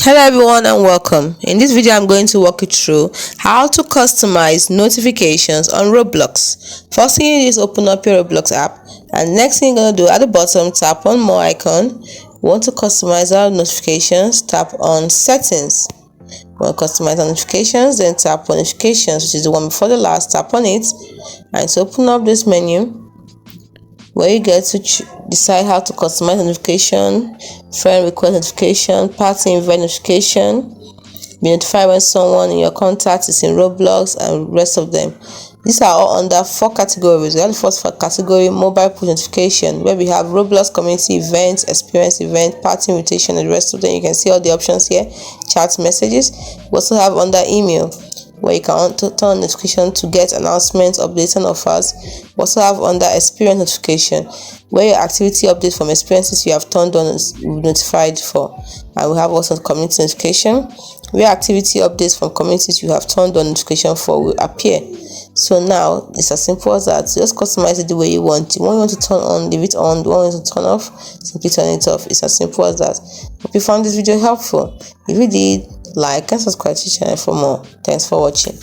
Hello everyone and welcome. In this video I'm going to walk you through how to customize notifications on Roblox. First thing you do is open up your Roblox app, and next thing you're going to do at the bottom, tap on more icon. We want to customize our notifications, tap on settings. We want to customize our notifications, then tap on notifications, which is the one before the last, tap on it, and it's open up this menu where you get to decide how to customize notification, friend request notification, party invite notification, be notified when someone in your contact is in Roblox, and rest of them. These are all under 4 categories. We have the first category, mobile push notification, where we have Roblox community events, experience event, party invitation, and the rest of them. You can see all the options here. Chat messages. We also have under email, where you can turn on notification to get announcements, updates, and offers. We also have under experience notification, where your activity updates from experiences you have turned on is notified for. And we have also community notification, where activity updates from communities you have turned on notification for will appear. So now it's as simple as that. Just customize it the way you want. The one you want to turn on, leave it on. The one you want to turn off, simply turn it off. It's as simple as that. Hope you found this video helpful. If you did, like and subscribe to the channel for more. Thanks for watching.